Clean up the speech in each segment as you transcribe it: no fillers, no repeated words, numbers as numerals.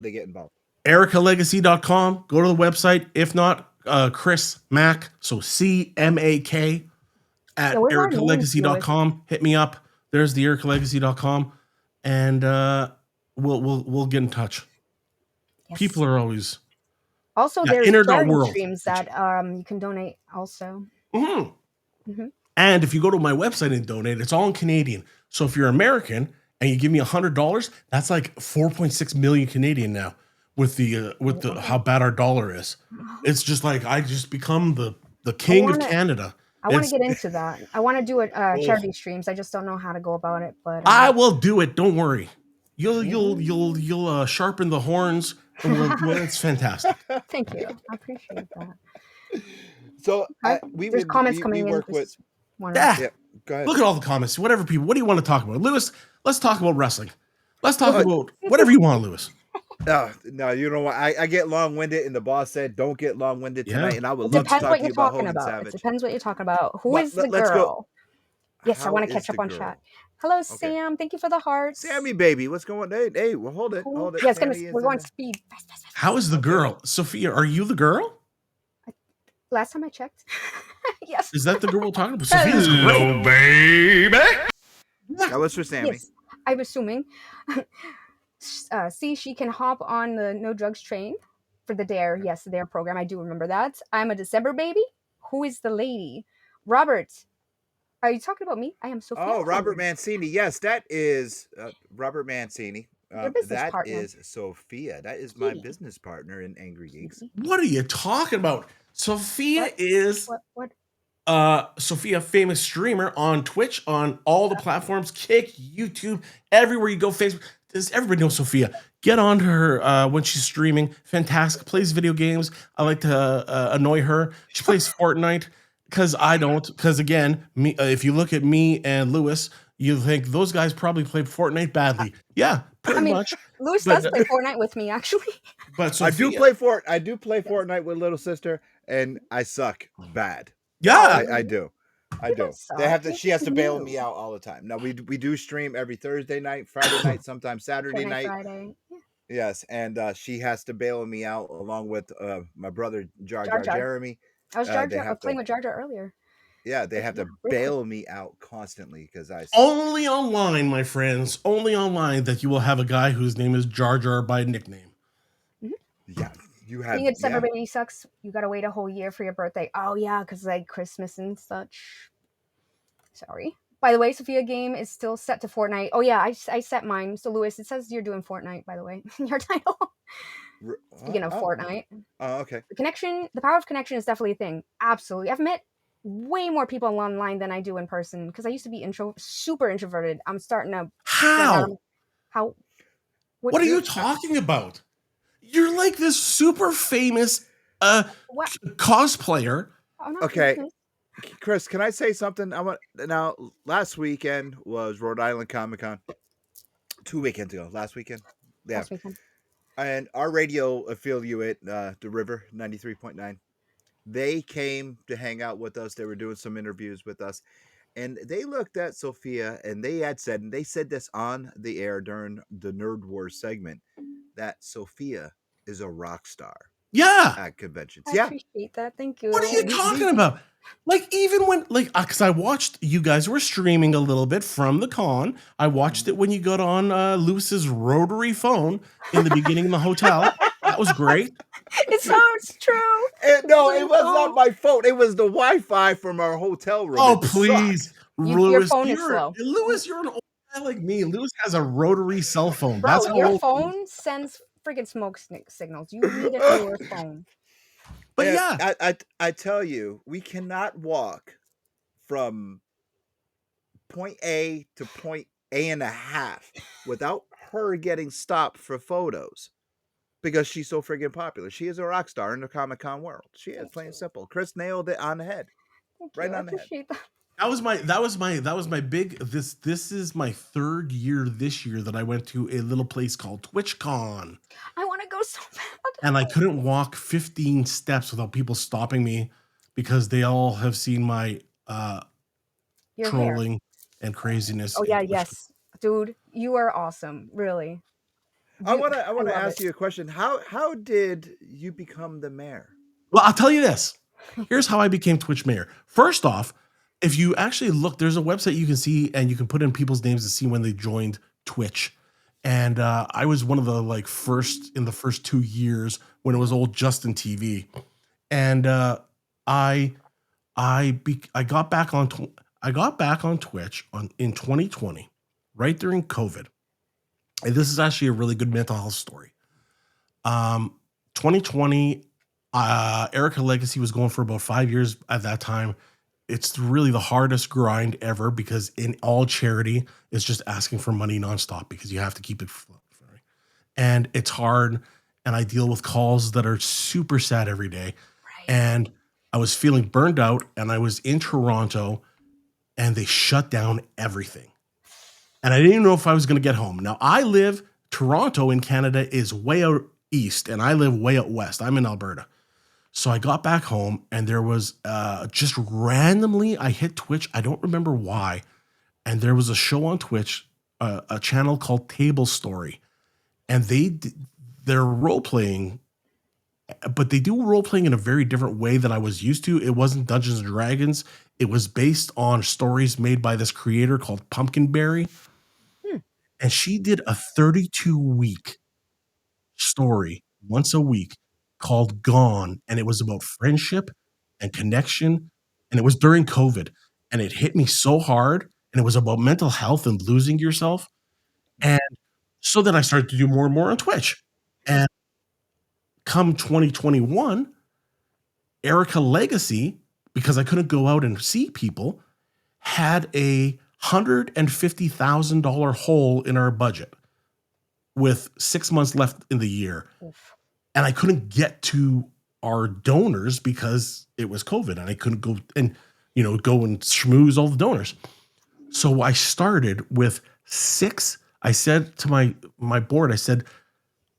they get involved? EricaLegacy.com. Go to the website. If not, Chris Mack. So CMAK Yeah, at where's our names, Lewis? ericalegacy.com. Hit me up. There's the ericalegacy.com. And we'll get in touch. Yes. People are always Also, there's internet charity world. streams that you can donate also. And if you go to my website and donate, it's all in Canadian. So if you're American and you give me $100, that's like 4.6 million Canadian now with the how bad our dollar is. It's just like I just become the king of Canada. I want to get into that. I want to do charity streams. I just don't know how to go about it. But I will do it. Don't worry. You'll sharpen the horns. And it's fantastic. Thank you. I appreciate that. So there's comments coming in. With go ahead. Look at all the comments. Whatever people. What do you want to talk about, Lewis? Let's talk about wrestling. Let's talk about whatever you want, Lewis. No, you know what? I get long-winded, and the boss said, "Don't get long-winded tonight." And I would love to talk to you about Hogan Savage. It depends what you're talking about. Who is the girl? Yes, I want to catch up on chat. Hello, Sam. Thank you for the hearts. Sammy, baby, what's going on? Hey, well, hold it. Yeah, we're going speed. Fast. How is the girl? Sophia, are you the girl? Last time I checked. Yes. Is that the girl we're talking about? Sophia's great. Baby. That was for Sammy. Yes, I'm assuming. See, she can hop on the no drugs train for the DARE. Yes, the DARE program. I do remember that. I'm a December baby. Who is the lady? Robert. Are you talking about me? I am Sophia. Oh, Robert Mancini. Yes, that is Robert Mancini. That is Sophia. That is my business partner in Angry Geeks. What are you talking about? Sophia is what? Sophia, famous streamer on Twitch, on all the platforms, Kick, YouTube, everywhere you go, Facebook. Everybody knows Sophia. Get on to her when she's streaming. Fantastic. Plays video games. I like to annoy her. She plays Fortnite because I don't. Because again, me. If you look at me and Lewis, you think those guys probably played Fortnite badly. Yeah, pretty much. Lewis does play Fortnite with me, actually. But Sophia, I do play Fortnite with little sister, and I suck bad. Yeah, I do. She has to bail me out all the time. Now we do stream every Thursday night, Friday night, sometimes Saturday night. Friday. Yes, and she has to bail me out along with my brother Jar Jeremy. I was playing with Jar Jar earlier. Yeah, they have to bail me out constantly because I only online, my friends. Only online that you will have a guy whose name is Jar Jar by nickname. Yeah. You have being a December baby sucks. You gotta wait a whole year for your birthday. Oh yeah, because like Christmas and such. Sorry. By the way, Sophia game is still set to Fortnite. Oh yeah, I set mine. So Lewis, it says you're doing Fortnite. By the way, your title. Speaking of Fortnite. Oh, okay. The power of connection is definitely a thing. Absolutely, I've met way more people online than I do in person because I used to be super introverted. I'm starting to. How? What are you talking about? You're like this super famous cosplayer. Okay, Chris, can I say something? Now, last weekend was Rhode Island Comic-Con. 2 weekends ago. Last weekend. Yeah. Last weekend. And our radio affiliate, The River 93.9, they came to hang out with us. They were doing some interviews with us. And they looked at Sophia and they said this on the air during the Nerd Wars segment, that Sophia is a rock star. Yeah. At conventions. I appreciate that. Thank you. What are you talking about? Like, even when, because I watched, you guys were streaming a little bit from the con. I watched it when you got on Lewis's rotary phone in the beginning of the hotel. That was great. It sounds true. It was not my phone. It was the Wi-Fi from our hotel room. Oh, please. Your phone is slow. Lewis, you're an old guy like me. Lewis has a rotary cell phone. Bro, your phone sends friggin' smoke signals. You need a newer phone. But yeah. I tell you, we cannot walk from point A to point A and a half without her getting stopped for photos. Because she's so friggin' popular. She is a rock star in the Comic-Con world. She is, plain and simple. Chris nailed it on the head. Right on the head. That was my big. This is my third year this year that I went to a little place called TwitchCon. I want to go so bad. And I couldn't walk 15 steps without people stopping me because they all have seen my trolling and craziness. Oh yeah, yes, dude, you are awesome, really. I I wanna love ask it. you a question. How did you become the mayor? Well, I'll tell you this. Here's how I became Twitch mayor. First off, if you actually look, there's a website you can see and you can put in people's names to see when they joined Twitch. And I was one of the like first in the first 2 years when it was old Justin TV. And I I got back on I got back on Twitch on in 2020, right during COVID. And this is actually a really good mental health story. 2020, Erica Legacy was going for about 5 years at that time. It's really the hardest grind ever because in all charity, it's just asking for money nonstop because you have to keep it flowing. And it's hard. And I deal with calls that are super sad every day. Right. And I was feeling burned out and I was in Toronto and they shut down everything. And I didn't even know if I was going to get home. Now, Toronto in Canada is way out east, and I live way out west. I'm in Alberta. So I got back home, and there was just randomly, I hit Twitch. I don't remember why. And there was a show on Twitch, a channel called Table Story. And they're role playing, but they do role playing in a very different way than I was used to. It wasn't Dungeons and Dragons. It was based on stories made by this creator called Pumpkinberry. Hmm. And she did a 32-week story once a week called Gone. And it was about friendship and connection. And it was during COVID. And it hit me so hard. And it was about mental health and losing yourself. And so then I started to do more and more on Twitch. And come 2021, Erica Legacy, because I couldn't go out and see people, had a $150,000 hole in our budget with 6 months left in the year. Oof. And I couldn't get to our donors because it was COVID and I couldn't go and, go and schmooze all the donors. So I started with 6. I said to my board, I said,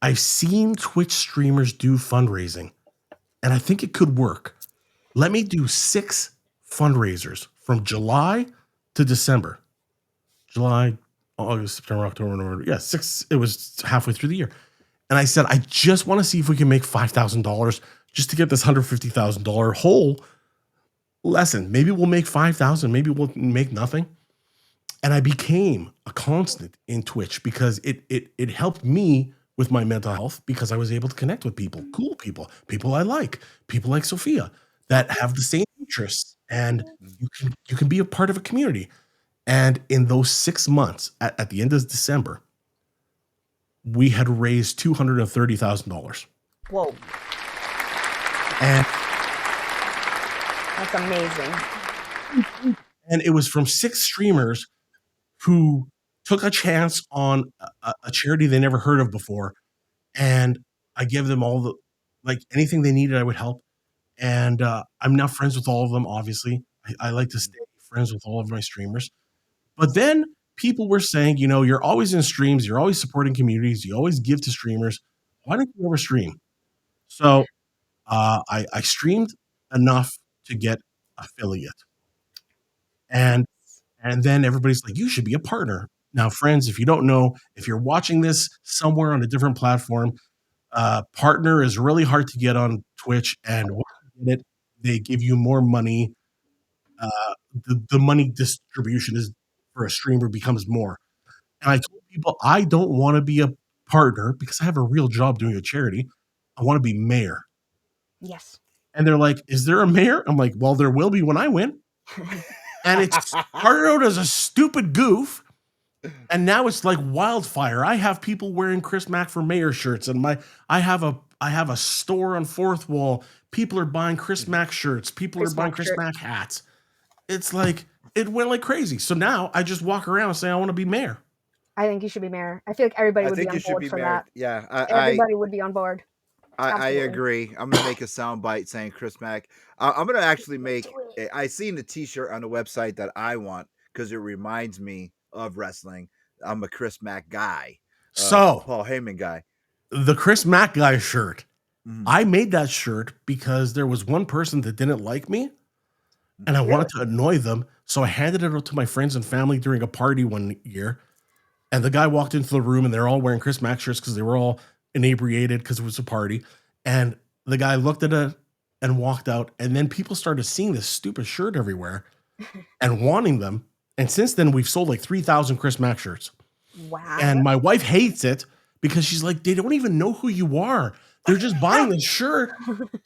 I've seen Twitch streamers do fundraising and I think it could work. Let me do 6 fundraisers from July to December. July, August, September, October, November. Yeah, 6. It was halfway through the year. And I said, I just want to see if we can make $5,000 just to get this $150,000 hole lesson. Maybe we'll make 5,000. Maybe we'll make nothing. And I became a constant in Twitch because it helped me with my mental health because I was able to connect with people, cool people I like, people like Sophia that have the same interests, and you can be a part of a community. And in those 6 months, at the end of December, we had raised $230,000. Whoa. And That's amazing. and it was from 6 streamers who took a chance on a charity they never heard of before. And I gave them all anything they needed, I would help. And I'm now friends with all of them, obviously. I like to stay friends with all of my streamers. But then people were saying, you're always in streams, you're always supporting communities, you always give to streamers. Why don't you ever stream? So I streamed enough to get affiliate. And then everybody's like, you should be a partner. Now, friends, if you don't know, if you're watching this somewhere on a different platform, partner is really hard to get on Twitch. And once you get it, they give you more money. The money distribution is for a streamer becomes more. And I told people I don't want to be a partner because I have a real job doing a charity. I want to be mayor. Yes. And they're like, is there a mayor? I'm like, well, there will be when I win. And it started out as a stupid goof. And now it's like wildfire. I have people wearing Chris Mack for mayor shirts, and I have a store on Fourth Wall. People are buying Chris Mack shirts. People are buying Chris Mack hats. It's like it went like crazy. So now I just walk around and say I want to be mayor. I think you should be mayor. I feel like everybody would be on board for that. Yeah, Everybody would be on board. I agree. I'm gonna make a sound bite saying Chris Mack. I'm gonna actually make. I seen the T-shirt on the website that I want because it reminds me of wrestling. I'm a Chris Mack guy. So Paul Heyman guy. The Chris Mack guy shirt. Mhm. I made that shirt because there was one person that didn't like me, and I wanted to annoy them. So I handed it out to my friends and family during a party one year. And the guy walked into the room and they're all wearing Chris Mack shirts because they were all inebriated because it was a party. And the guy looked at it and walked out. And then people started seeing this stupid shirt everywhere and wanting them. And since then, we've sold like 3,000 Chris Mack shirts. Wow. And my wife hates it because she's like, they don't even know who you are. They're just buying the shirt.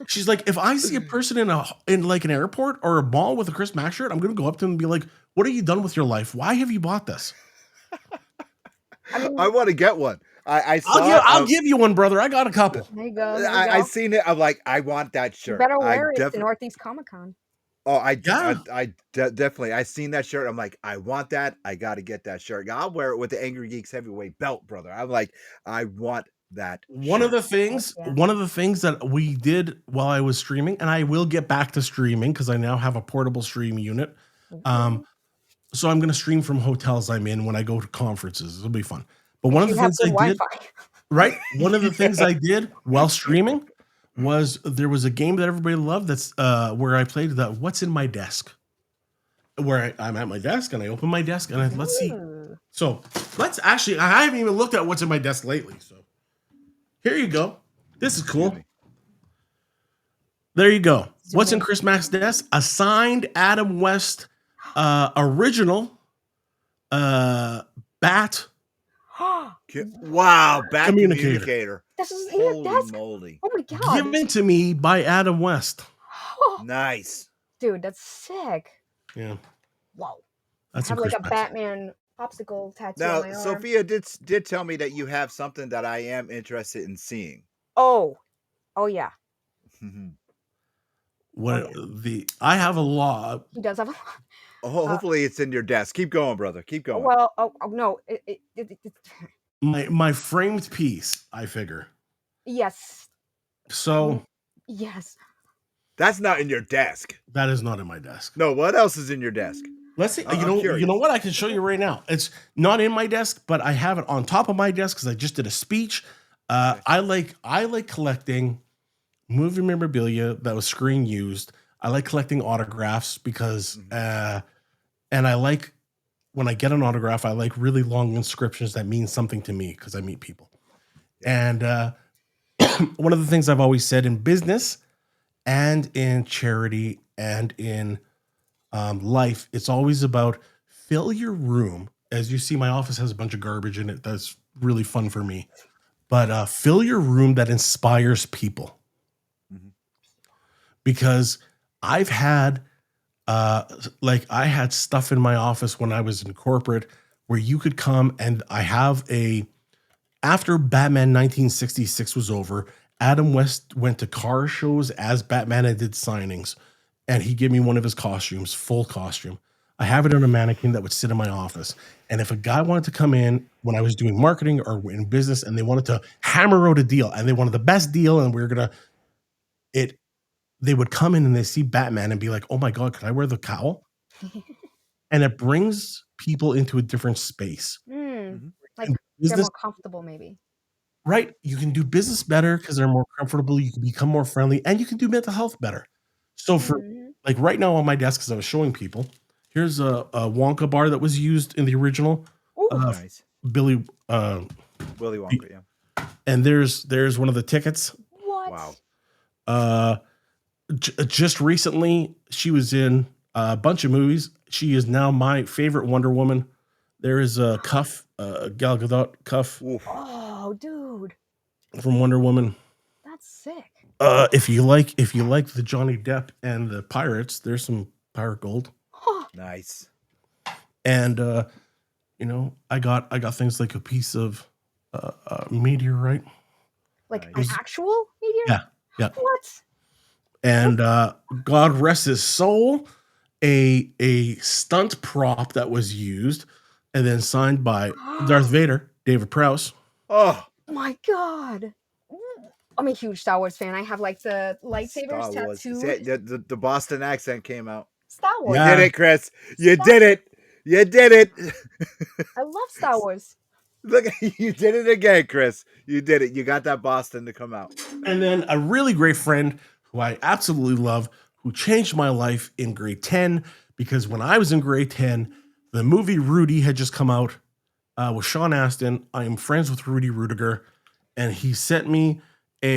She's like, if I see a person in like an airport or a mall with a Chris Mack shirt, I'm going to go up to them and be like, what have you done with your life? Why have you bought this? I want to get one. I saw I'll give you one, brother. I got a couple. There you go. I seen it. I'm like, I want that shirt. You better wear it to Northeast Comic Con. Oh, Yeah. definitely. I seen that shirt. I'm like, I want that. I got to get that shirt. I'll wear it with the Angry Geeks heavyweight belt, brother. I'm like, I want that. One of the things that we did while I was streaming, and I will get back to streaming because I now have a portable stream unit. So I'm going to stream from hotels I'm in when I go to conferences. It'll be fun. But one of the things I did, right? One of the things I did while streaming was there was a game that everybody loved. That's where I played the What's in My Desk, where I'm at my desk and I open my desk and let's see. So let's actually, I haven't even looked at what's in my desk lately. So here you go. This is cool. There you go. What's in Chris Mack's desk? A signed Adam West original bat. Wow, bat communicator. This is in your desk. Moly. Oh my god. Given to me by Adam West. Nice. Dude, that's sick. Yeah. Wow. That's I have like a Batman popsicle tattoo on my Now, arm. Sophia did tell me that you have something that I am interested in seeing. Oh yeah. I have a law. He does have a hopefully it's in your desk. Keep going, brother. Keep going. Well, no. My framed piece, I figure. Yes. So yes. That's not in your desk. That is not in my desk. No, what else is in your desk? Let's see. You know what? I can show you right now. It's not in my desk, but I have it on top of my desk because I just did a speech. Okay. I like collecting movie memorabilia that was screen used. I like collecting autographs because and I like when I get an autograph, I like really long inscriptions that mean something to me because I meet people. And one of the things I've always said in business and in charity and in life, it's always about fill your room. As you see, my office has a bunch of garbage in it. That's really fun for me. But fill your room that inspires people. Because I've had I had stuff in my office when I was in corporate where you could come and I have after Batman 1966 was over, Adam West went to car shows as Batman and did signings, and he gave me one of his costumes, full costume. I have it on a mannequin that would sit in my office. And if a guy wanted to come in when I was doing marketing or in business and they wanted to hammer out a deal and they wanted the best deal and they would come in and they see Batman and be like, oh my God, can I wear the cowl? And it brings people into a different space. Like they're more comfortable maybe. Right. You can do business better because they're more comfortable. You can become more friendly and you can do mental health better. So for like right now on my desk, because I was showing people, here's a Wonka bar that was used in the original. Nice. Willy Wonka, yeah. And there's one of the tickets. What? Wow. Just recently, she was in a bunch of movies. She is now my favorite Wonder Woman. There is a cuff, Gal Gadot cuff. Oof. Oh, dude. From Wonder Woman. That's sick. If you like the Johnny Depp and the pirates, there's some pirate gold. Nice. And I got things like a piece of meteorite. Like an actual meteor? Yeah. What? And God rest his soul, a stunt prop that was used and then signed by Darth Vader, David Prowse. Oh my God. I'm a huge Star Wars fan. I have like the lightsabers tattooed. The Boston accent came out. Star Wars. You did it, Chris. You did it. You did it. I love Star Wars. Look, you did it again, Chris. You did it. You got that Boston to come out. And then a really great friend who I absolutely love, who changed my life in grade 10, because when I was in grade 10, the movie Rudy had just come out, with Sean Astin. I am friends with Rudy Rudiger, and he sent me